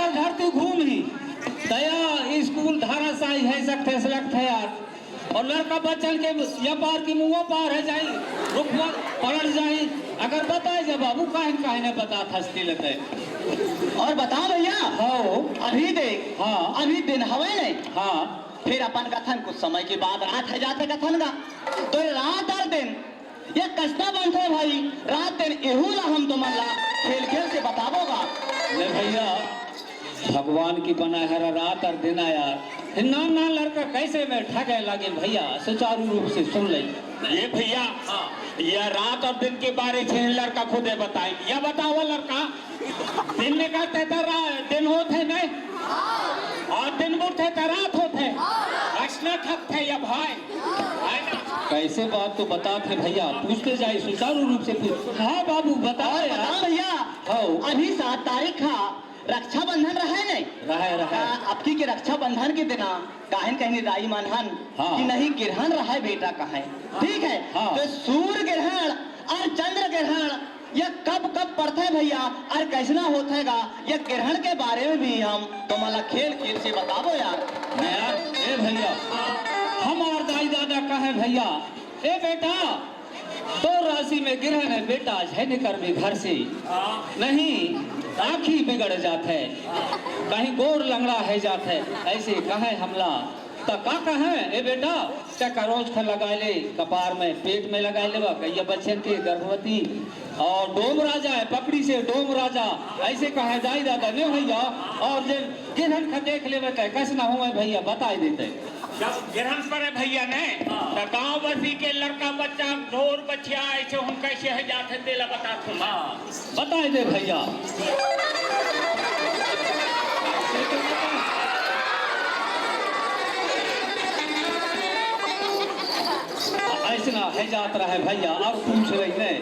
घर घर तू घूम ही दया स्कूल धाराशाही है सकते सलगत है यार और लड़का बच्चन के या पार की मुँह पार है जाई रुकवा पलट जाई अगर बताए जब बाबू काहे ने बता थस्ती लेते और बता भैया हो अभी देख हाँ अभी दिन हवे नहीं हाँ फिर अपन कथन कुछ समय के बाद रात है जाते कथन का तो रात और दिन ये कसना बनते भाई रात दिन एहू ला हम तुम खेल खेल से बतावोगा ले भैया भगवान की बना है रात और दिन यार ना लड़का कैसे में ठगे लगे भैया सुचारू रूप से सुन ले ये भैया यह रात और दिन के बारे में लड़का खुदे बताए या बताओ लड़का दिन में कहते दिन होते नहीं और दिन बुढ़ते तो रात होते ऐसा ठग थे या भाई है ना कैसे बात तो बताते भैया पूछते जाए सुचारू रूप से पूछ हाँ बाबू बता बता भैया हो अभी 7 तारीख रक्षाबंधन रहे नहीं रहे अब की रक्षाबंधन के दिना काहन कहीं राई मानहन हाँ। कि नहीं ग्रहण रहा है बेटा कहे ठीक है हाँ। तो सूर्य ग्रहण और चंद्र ग्रहण ये कब कब पड़ते है भैया और कैसना होतेगा ये ग्रहण के बारे में भी हम तुम्हारा खेल खेल से बताओ यार ए भैया हमार दाई दादा कहे भैया ए बेटा तो राशि में ग्रहण है बेटा है निकर में घर से नहीं आँखी बिगड़ जात है कहीं गोर लंगड़ा है जात है ऐसे कहे हमला तो का कहे ए बेटा क्या करोज खा लगा ले कपार में पेट में लगा ले कहिया बच्चन के गर्भवती और डोम राजा है पकड़ी से डोम राजा ऐसे कहे दाई दादा ने भैया और जब गिरहन खा देख ले कैसे ना हो भैया बता देते जब ग्रहण पर है भैया ने तो गाँव बस्ती के लड़का बच्चा ढोर बच्चिया ऐसे हम कैसे है जाते दिला बता तुम बता दे भैया ऐसे ना है जात रहा है भैया और पूछ रही है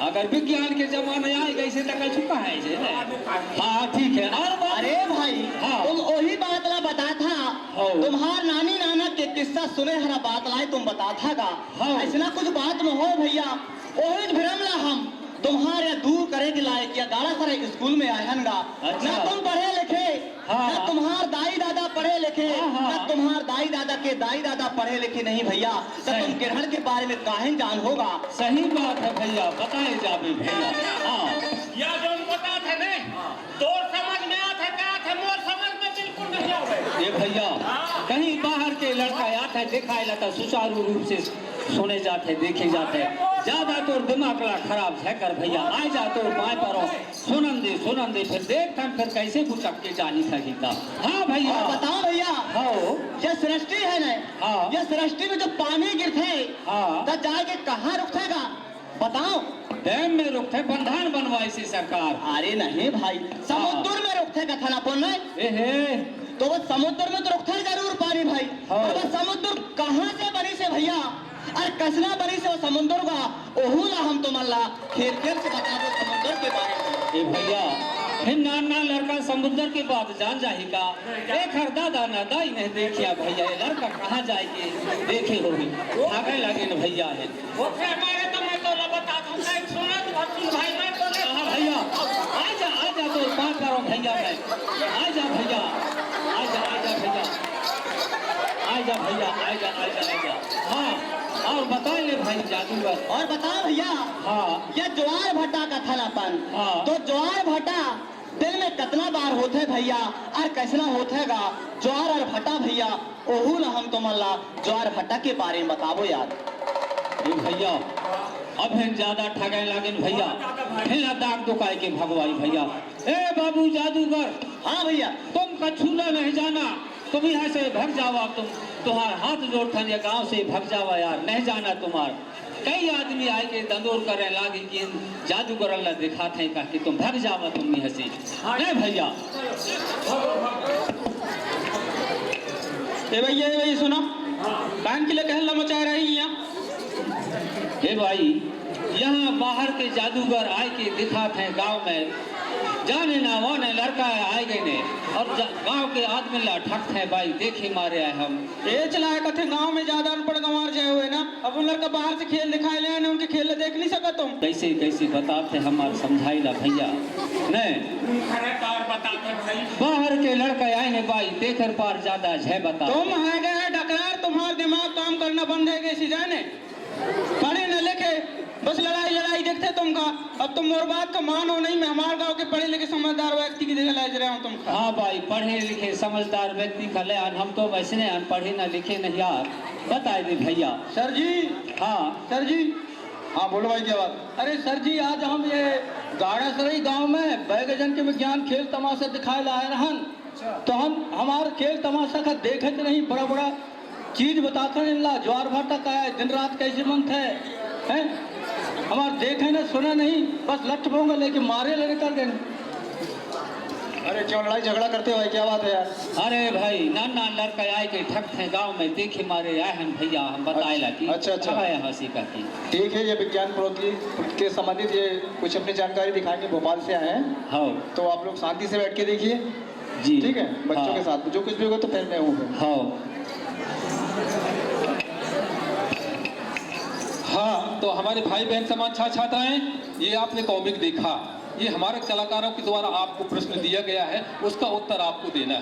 अगर विज्ञान के जमाने आएगा इसे तक चुका है इसे हाँ ठीक है और अरे भाई हाँ। तुम वही बात ला बता था तुम्हार नानी नाना के किस्सा सुने हरा बात लाए तुम बता था का ऐसा कुछ बात में हो भैया वही भ्रम ला हम तुम्हारे दूर करे के लायक या गाड़ा सारे स्कूल में आए हनगा अच्छा। ना तुम पढ़े लिखे ना तुम्हार दाई दादा पढ़े लिखे ना तुम्हार दाई दादा के दाई दादा पढ़े लिखे नहीं भैया तो तुम ग्रहण के बारे में काहे जान होगा सही बात है भैया बताए जावे भैया हाँ या जो बता थे नहीं तो समझ में आता क्या थे मोर समझ में बिल्कुल नहीं आवे ये भैया कहीं बाहर के लड़का आता है दिखाई लाता सुचारू रूप से सुने जाते देखे जाते ज्यादा तो दिमाग खराब है कर भैया आ जा तो बाएं पर सुनन दे फिर देख फिर कैसे गुचक के जानी सकीता हाँ भैया बताओ भैया हाँ ये सृष्टि है ना हाँ। ये सृष्टि में जो पानी गिरते हाँ। तो जाके कहाँ रुकतेगा बताओ डैम में रुकते बंधान बनवाई से सरकार अरे नहीं भाई समुद्र में रुकतेगा था ना ए तो वो समुद्र में तो रुकता जरूर पानी भाई हाँ। और वो समुद्र कहाँ से बनी से भैया और कसना बनी से वो समुद्र का ओहू ला हम तो मल्ला खेल खेल से बता दो समुद्र के बारे में ए भैया फिर नाना लड़का समुद्र की बात जान जाही का एक हर दादा ना दाई नहीं देखिया भैया ये लड़का कहाँ जाएगी देखे होगी आगे लगे न भैया है वो फिर मारे तो मैं तो बता दूं सुना तो भाई मैं तो हाँ भैया आजा तो बात करो भैया मैं आजा भैया आजा भैया हाँ और बताए ले भाई जादूगर और बताओ भैया हाँ ये ज्वार भट्टा का थलापन हाँ। तो ज्वार भट्टा दिन में कितना बार होते भैया और कैसना होतेगा ज्वार और भट्टा भैया ओहू ला हम तुम्हारा ज्वार भट्टा के बारे में बताओ यार भैया अब है ज्यादा ठगे लगे भैया फिर दाग दुकाए के भगवाई भैया ए बाबू जादूगर हाँ भैया तुम कछूला नहीं जाना तुम यहाँ से भग जाओ तुम तुम्हार हाथ जोड़ता ये गांव से भग जाओ यार नहीं जाना तुम्हार कई आदमी आए के दंदोर करे लागे कि जादूगर ला दिखाते हैं कि तुम भग जाओ तुम यहाँ से नहीं भैया ए भैया सुनो कान के लिए कहला मचा रही है हे भाई यहाँ बाहर के जादूगर आए के दिखाते हैं गांव में जाने ना वो ने लड़का आए गए ने और गांव के आदमी ला ठक है भाई देखे मारे आए हम ये चलाए कथे गांव में ज्यादा अनपढ़ गंवार जाए हुए ना अब उन लड़का बाहर से खेल दिखाए ले ना उनके खेल देख नहीं सका तुम कैसे बताते हमारे समझाई ला भैया नहीं बताते भाई बाहर लड़का आए ने भाई देकर पार ज्यादा है बता। तुम आ गए डकार, तुम्हारा दिमाग काम करना बंद है कैसी जाने, पढ़े न लिखे बस लड़ाई लड़ाई देखते तुमका। अब तुम मोर बात का मानो नहीं, मैं हमारे गांव के पढ़े लिखे समझदार व्यक्ति की जगह लाज रहा हूँ तुमका। हाँ भाई पढ़े लिखे समझदार व्यक्ति का ले, हम तो वैसे नहीं पढ़े न लिखे नहीं यार, बताए दे भैया। सर जी, हाँ सर जी, हाँ बोलो भाई क्या बात। अरे सर जी, आज हम ये गाड़ासरई गांव में बैगजन के विज्ञान खेल तमाशा दिखाए लाए रहन, तो हम हमारे खेल तमाशा का देखे तो नहीं, बड़ा बड़ा चीज बताते हैं ला, ज्वार भाटा का है, दिन रात कैसे मंथ है हमारे देखे ना सुना नहीं, बस लठ पोंगा लेके मारे ले कर गए। अरे क्यों लड़ाई झगड़ा करते हो भाई, क्या बात है यार। अरे भाई नाना लड़का आए के ठक थे गांव में देखे मारे आए हम भैया, हम बताए ला कि अच्छा। हंसी का की। ठीक है, ये विज्ञान प्रौद्योगिकी के संबंधित ये कुछ अपनी जानकारी दिखाएंगे, भोपाल से आए हैं। हाँ तो आप लोग शांति से बैठ के देखिए जी, ठीक है, बच्चों हाँ। के साथ जो कुछ भी होगा तो फिर मैं हूँ। हाँ, तो हमारे भाई बहन समान छात्राएं, ये आपने कॉमिक देखा, ये हमारे कलाकारों के द्वारा आपको प्रश्न दिया गया है, उसका उत्तर आपको देना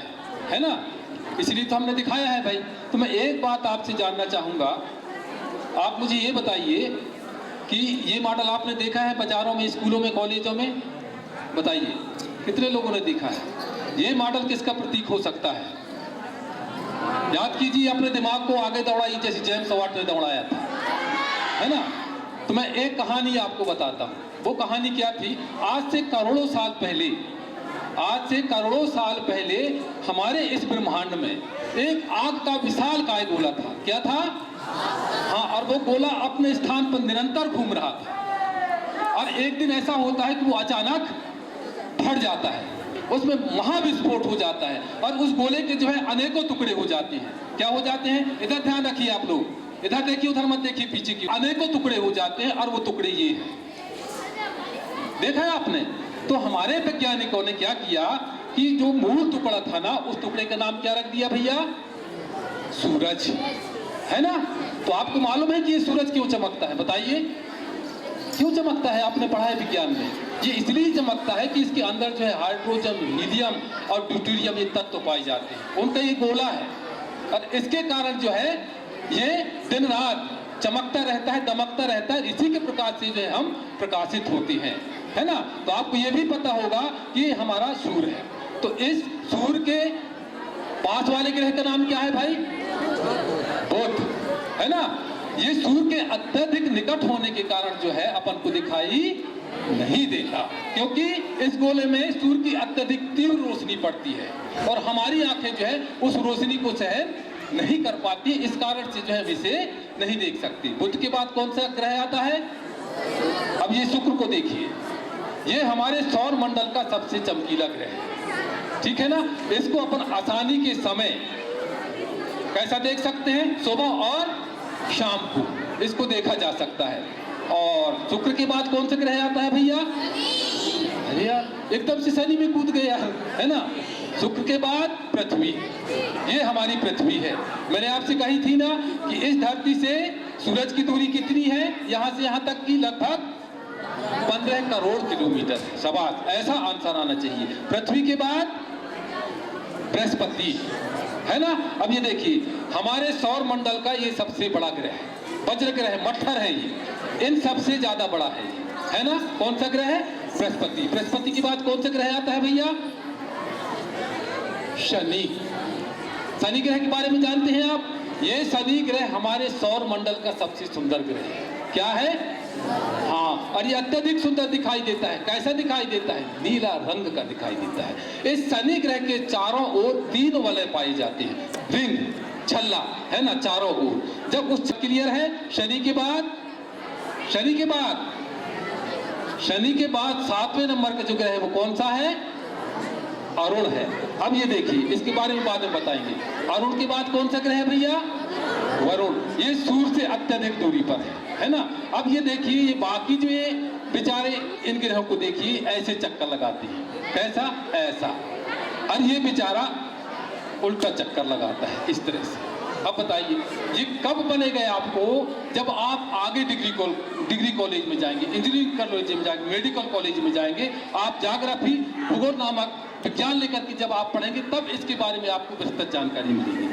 है ना, इसलिए तो हमने दिखाया है भाई। तो मैं एक बात आपसे जानना चाहूँगा, आप मुझे ये बताइए कि ये मॉडल आपने देखा है बाजारों में, स्कूलों में, कॉलेजों में, बताइए कितने लोगों ने देखा है? ये मॉडल किसका प्रतीक हो सकता है? याद कीजिए, अपने दिमाग को आगे दौड़ाइए जैसे जेम्स वाट ने दौड़ाया था, है ना। तो मैं एक कहानी आपको बताता हूँ, वो कहानी क्या थी? आज से करोड़ों साल पहले हमारे इस ब्रह्मांड में एक आग का विशाल काय गोला था। क्या था? हाँ, और वो गोला अपने स्थान पर निरंतर घूम रहा था, और एक दिन ऐसा होता है कि वो अचानक फट जाता है, उसमें महाविस्फोट हो जाता है, और उस गोले के जो है अनेकों टुकड़े हो जाते हैं। क्या हो जाते हैं? इधर ध्यान रखिए आप लोग, इधर देखिए, उधर मत देखिए, पीछे की। अनेकों टुकड़े हो जाते हैं, और वो टुकड़े ये हैं, देखा है आपने? तो हमारे वैज्ञानिकों ने क्या किया कि जो मूल टुकड़ा था ना, उस टुकड़े का नाम क्या रख दिया भैया? सूरज, है ना। तो आपको मालूम है कि ये सूरज क्यों चमकता है? बताइए क्यों चमकता है? आपने पढ़ा है विज्ञान में। ये इसलिए चमकता है कि इसके अंदर जो है हाइड्रोजन, हीलियम और ड्यूटेरियम ये तत्व पाए जाते हैं, उनका ये गोला है, और इसके कारण जो है ये दिन रात चमकता रहता है, दमकता रहता है। इसी के प्रकाश से जो है हम प्रकाशित होते हैं, है ना। तो आपको ये भी पता होगा कि हमारा सूर्य है, तो इस सूर्य के पास वाले ग्रह का नाम क्या है भाई? बुध, है ना। ये सूर्य के अत्यधिक निकट होने के कारण जो है अपन को दिखाई नहीं देता, क्योंकि इस गोले में सूर्य की अत्यधिक तीव्र रोशनी पड़ती है, और हमारी आंखें जो है उस रोशनी को सहन नहीं कर पाती, इस कारण से जो है इसे नहीं देख सकती। बुध के बाद कौन सा ग्रह आता है? अब ये शुक्र को देखिए, ये हमारे सौर मंडल का सबसे चमकीला ग्रह है, ठीक है ना। इसको अपन आसानी के समय कैसा देख सकते हैं? सुबह और शाम को इसको देखा जा सकता है। और शुक्र के बाद कौन सा ग्रह आता है भैया? अरे यार एकदम से शनि में कूद गया, है ना। शुक्र के बाद पृथ्वी, ये हमारी पृथ्वी है। मैंने आपसे कही थी ना कि इस धरती से सूरज की दूरी कितनी है? यहाँ से यहाँ तक की लगभग 15 करोड़ किलोमीटर है। शाबाश, ऐसा आंसर आना चाहिए। पृथ्वी के बाद बृहस्पति, है ना। अब ये देखिए, हमारे सौर मंडल का ये सबसे बड़ा ग्रह है, वज्र ग्रह, मट्ठर है ये, इन सबसे ज्यादा बड़ा है ना। कौन सा ग्रह है? बृहस्पति। बृहस्पति के बाद कौन सा ग्रह आता है भैया? शनि। शनि ग्रह के बारे में जानते हैं आप? ये शनि ग्रह हमारे सौर मंडल का सबसे सुंदर ग्रह है। क्या है? हाँ, और ये अत्यधिक सुंदर दिखाई देता है। कैसा दिखाई देता है? नीला रंग का दिखाई देता है। इस शनि ग्रह के चारों ओर 3 वलय पाए जाते हैं, रिंग, छल्ला, है ना, चारों ओर। जब उस क्लियर है, शनि के बाद 7वें नंबर का जो ग्रह है वो कौन सा है? अरुण है। अब ये देखिए, इसके बारे में बाद में बताएंगे। अरुण के बाद कौन सा ग्रह है भैया? वरुण। ये सूर्य से अत्यधिक दूरी पर है ना। अब ये देखिए, ये बाकी जो ये बेचारे इन ग्रहों को देखिए ऐसे चक्कर लगाते हैं। कैसा? ऐसा। और ये बेचारा उल्टा चक्कर लगाता है इस तरह से। अब बताइए ये कब बनेगा आपको? जब आप आगे डिग्री कॉलेज में जाएंगे, इंजीनियरिंग कॉलेज में जाएंगे, मेडिकल कॉलेज में जाएंगे, आप ज्योग्राफी, भूगोल नामक विज्ञान लेकर के जब आप पढ़ेंगे तब इसके बारे में आपको विस्तृत जानकारी मिलेगी।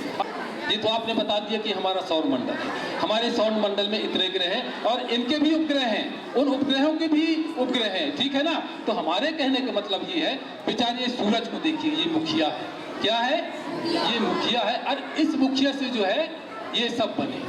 ये तो आपने बता दिया कि हमारा सौर मंडल है, हमारे सौर मंडल में इतने ग्रह हैं और इनके भी उपग्रह हैं, उन उपग्रहों के भी उपग्रह हैं, ठीक है ना। तो हमारे कहने का मतलब ये है, बेचारे सूरज को देखिए, ये मुखिया है, क्या है, ये मुखिया है, और इस मुखिया से जो है ये सब बने,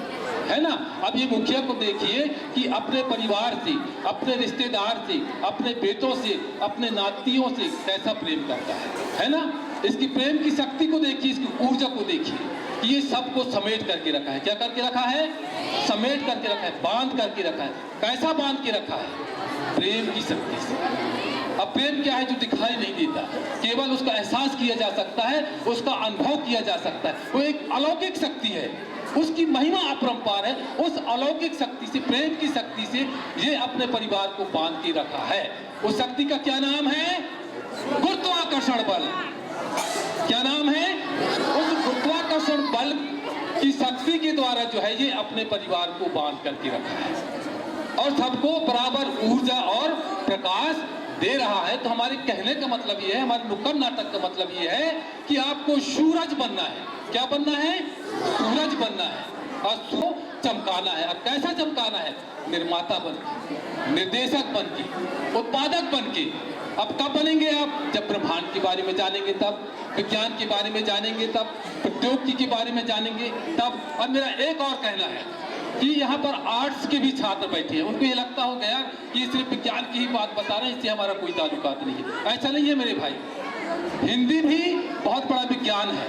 है ना। अब ये मुखिया को देखिए कि अपने परिवार से, अपने रिश्तेदार से, अपने बेटों से, अपने नातियों से कैसा प्रेम करता है ना। इसकी प्रेम की शक्ति को देखिए, इसकी ऊर्जा को देखिए कि ये सबको समेट करके रखा है। क्या करके रखा है? समेट करके रखा है, बांध करके रखा है। कैसा बांध के रखा है? प्रेम की शक्ति से। अब प्रेम क्या है? जो दिखाई नहीं देता, केवल उसका एहसास किया जा सकता है, उसका अनुभव किया जा सकता है। वो एक अलौकिक शक्ति है, उसकी महिमा अपरंपार है। उस अलौकिक शक्ति से, प्रेम की शक्ति से ये अपने परिवार को बांध के रखा है। उस शक्ति का क्या नाम है? गुरुत्वाकर्षण बल। क्या नाम है? उस गुरुत्वाकर्षण बल की शक्ति के द्वारा जो है ये अपने परिवार को बांध करके रखा है और सबको बराबर ऊर्जा और प्रकाश दे रहा है। तो हमारे कहने का मतलब ये है, हमारे नुक्कड़ नाटक का मतलब ये है कि आपको सूरज बनना है। क्या बनना है? सूरज बनना है और चमकाना है। और कैसा चमकाना है? निर्माता बन के, निर्देशक बन के, उत्पादक बन के। अब कब बनेंगे आप? जब ब्रह्मांड के बारे में जानेंगे तब, विज्ञान के बारे में जानेंगे तब, प्रौद्योगिकी के बारे में जानेंगे तब। और मेरा एक और कहना है कि यहाँ पर आर्ट्स के भी छात्र बैठे हैं, उनको ये लगता हो गया कि सिर्फ विज्ञान की ही बात बता रहे हैं, इससे हमारा कोई ताल्लुकात नहीं है। ऐसा नहीं है मेरे भाई, हिंदी भी बहुत बड़ा विज्ञान है,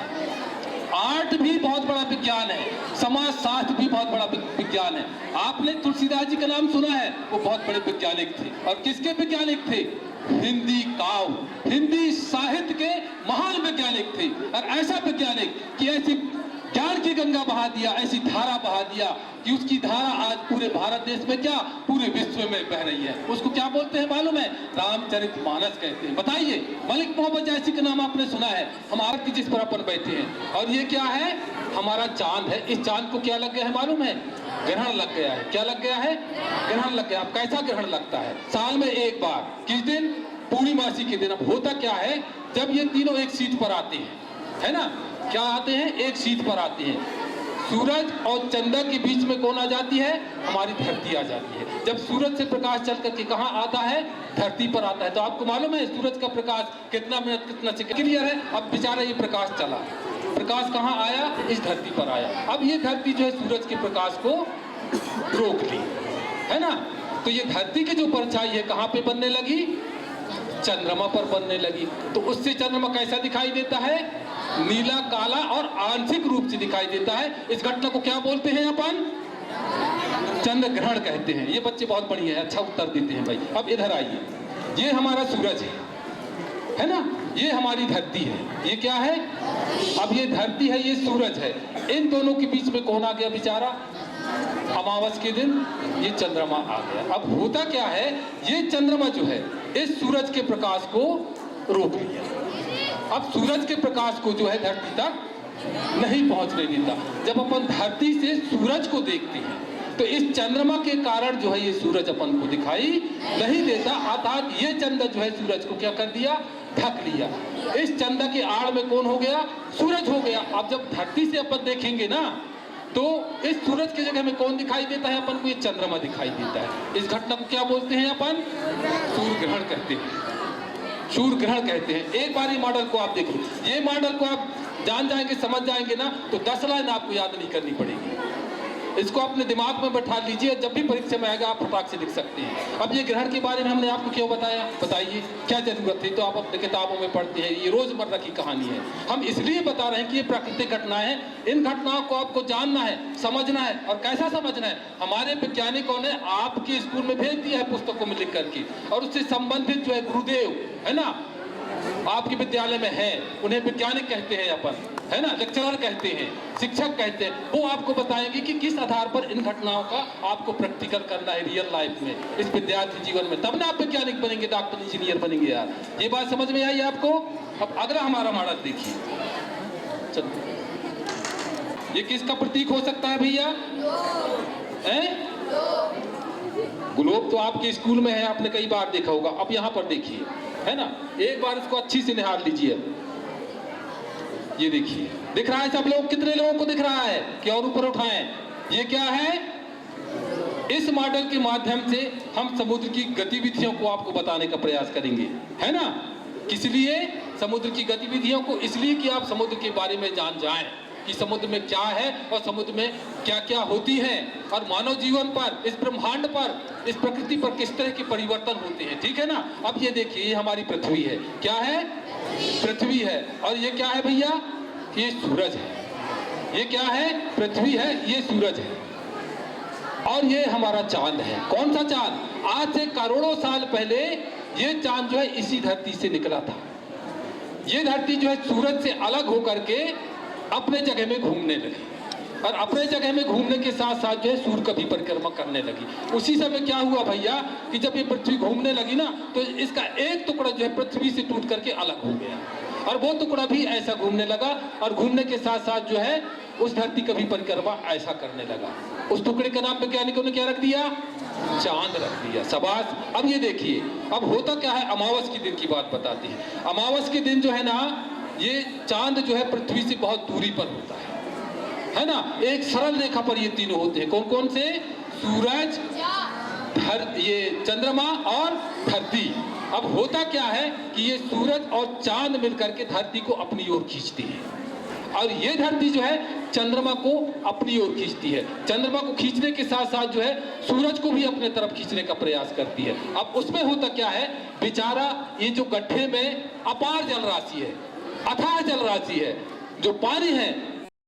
आर्ट भी बहुत बड़ा विज्ञान है, समाज शास्त्र भी बहुत बड़ा विज्ञान है। आपने तुलसीदास जी का नाम सुना है, वो बहुत बड़े वैज्ञानिक थे। और किसके वैज्ञानिक थे? हिंदी काव्य, हिंदी साहित्य के महान वैज्ञानिक थे। और ऐसा वैज्ञानिक कि ऐसी ज्ञान की गंगा बहा दिया, ऐसी धारा बहा दिया कि उसकी धारा आज पूरे भारत देश में, क्या पूरे विश्व में बह रही है। उसको क्या बोलते हैं मालूम है? रामचरितमानस कहते हैं। बताइए, मलिक मोहम्मद जैसी का नाम आपने सुना है? हम आरती जिस पर अपन बैठे हैं, और ये क्या है? हमारा चांद है। इस चांद को क्या लग गया है मालूम है? ग्रहण लग गया है। क्या लग गया है? ग्रहण लग गया। अब कैसा ग्रहण लगता है? साल में एक बार। किस दिन? पूर्णिमासी के दिन। अब होता क्या है, जब ये तीनों एक सीट पर आते हैं, है ना, क्या आते हैं? एक सीट पर आते हैं। सूरज और चंद्र के बीच में कौन आ जाती है? हमारी धरती आ जाती है। जब सूरज से प्रकाश चल करके कहाँ आता है? धरती पर आता है। तो आपको मालूम है सूरज का प्रकाश कितना मिनट, कितना सेकंड क्लियर है? अब बेचारा ये प्रकाश चला, प्रकाश कहाँ आया? इस धरती पर आया। अब ये धरती जो है सूरज के प्रकाश को रोक ली, है ना। तो ये धरती की जो परछाई है कहाँ पे बनने लगी? चंद्रमा पर बनने लगी। तो उससे चंद्रमा कैसा दिखाई देता है? नीला, काला और आंशिक रूप से दिखाई देता है। इस घटना को क्या बोलते हैं अपन? चंद्र ग्रहण कहते हैं। ये बच्चे बहुत बढ़िया है, अच्छा उत्तर देते हैं भाई। अब इधर आइए, ये हमारा सूरज है ना, ये हमारी धरती है। ये क्या है? अब ये धरती है, ये सूरज है। इन दोनों के बीच में कौन आ गया बेचारा? अमावस के दिन ये चंद्रमा आ गया। अब होता क्या है, ये चंद्रमा जो है इस सूरज के प्रकाश को रोक लिया। अब सूरज के प्रकाश को जो है धरती तक नहीं पहुंचने देता। जब अपन धरती से सूरज को देखते हैं तो इस चंद्रमा के कारण जो है ये सूरज अपन को दिखाई नहीं देता। अर्थात ये चंद्र जो है सूरज को क्या कर दिया? ढक लिया। इस चंद्र के आड़ में कौन हो गया? सूरज हो गया। अब जब धरती से अपन देखेंगे ना, तो इस सूरज की जगह में कौन दिखाई देता है अपन को? ये चंद्रमा दिखाई देता है। इस घटना को क्या बोलते हैं अपन? सूर्य ग्रहण कहते हैं। सूर्य ग्रहण कहते हैं। एक बार ये मॉडल को आप देखो, ये मॉडल को आप जान जाएंगे, समझ जाएंगे ना, तो 10 लाइन आपको याद नहीं करनी पड़ेगी। इसको अपने दिमाग में बैठा लीजिए, जब भी परीक्षा में आएगा आप फटाक से लिख सकते हैं। अब ये ग्रहण के बारे में हमने आपको क्यों बताया? बताइए, क्या जरूरत थी? तो आप अपने किताबों में पढ़ते हैं, ये रोजमर्रा की कहानी है। हम इसलिए बता रहे हैं कि ये प्राकृतिक घटनाएं हैं। इन घटनाओं को आपको जानना है, समझना है। और कैसा समझना है? हमारे वैज्ञानिकों ने आपके स्कूल में भेज दिया है पुस्तकों में लिख करके, और उससे संबंधित जो है गुरुदेव है ना, आपके विद्यालय में है, उन्हें वैज्ञानिक कहते हैं अपन, है ना, लेक्चरर कहते हैं, शिक्षक कहते हैं। वो आपको बताएंगे कि किस आधार पर इन घटनाओं का आपको प्रैक्टिकल करना है रियल लाइफ में, इस विद्यार्थी जीवन में। तब ना आप वैज्ञानिक बनेंगे, डॉक्टर, इंजीनियर बनेंगे यार। ये बात समझ में आई आपको? अब अगला हमारा मॉडल देखिए। चलो, ये किसका प्रतीक हो सकता है भैया? ग्लोब तो आपके स्कूल में है, आपने कई बार देखा होगा। अब यहाँ पर देखिए, है ना। एक बार इसको अच्छी से निहार लीजिए। ये देखिए, दिख रहा है सब लोग? कितने लोगों को दिख रहा है कि और ऊपर उठाएं? ये क्या है? इस मॉडल के माध्यम से हम समुद्र की गतिविधियों को आपको बताने का प्रयास करेंगे, है ना। किस लिए समुद्र की गतिविधियों को? इसलिए कि आप समुद्र के बारे में जान जाएं कि समुद्र में क्या है और समुद्र में क्या क्या होती है, और मानव जीवन पर, इस ब्रह्मांड पर, इस प्रकृति पर किस तरह के परिवर्तन होते हैं, ठीक है ना। अब ये देखिए, ये हमारी पृथ्वी है। क्या है? पृथ्वी है। और ये क्या है भैया? ये सूरज है। ये क्या है? पृथ्वी है, ये सूरज है, और ये हमारा चांद है। कौन सा चांद? आज से करोड़ों साल पहले ये चांद जो है इसी धरती से निकला था। ये धरती जो है सूरज से अलग होकर के अपने जगह में घूमने लगी, और अपने जगह में घूमने के साथ साथ जो है सूर्य का भी परिक्रमा करने लगी। उसी समय क्या हुआ भैया कि जब ये पृथ्वी घूमने लगी ना, तो इसका एक टुकड़ा जो है पृथ्वी से टूट करके अलग हो गया, और वो टुकड़ा भी ऐसा घूमने लगा, और घूमने के साथ साथ जो है उस धरती का भी परिक्रमा ऐसा करने लगा। उस टुकड़े के नाम पे वैज्ञानिकों ने क्या रख दिया? चांद रख दिया। शाबाश। अब ये देखिए, अब होता क्या है, अमावस के दिन की बात बताती है। अमावस के दिन जो है ना, ये चांद जो है पृथ्वी से बहुत दूरी पर होता है ना। एक सरल रेखा पर ये तीनों होते हैं। कौन कौन से? सूरज, ये चंद्रमा और धरती। अब होता क्या है कि ये सूरज और चांद मिलकर के धरती को अपनी ओर खींचती है, और ये धरती जो है चंद्रमा को अपनी ओर खींचती है। चंद्रमा को खींचने के साथ साथ जो है सूरज को भी अपने तरफ खींचने का प्रयास करती है। अब उसमें होता क्या है, बेचारा ये जो गड्ढे में अपार जल राशि है, अथाह जल राशि है, जो पानी है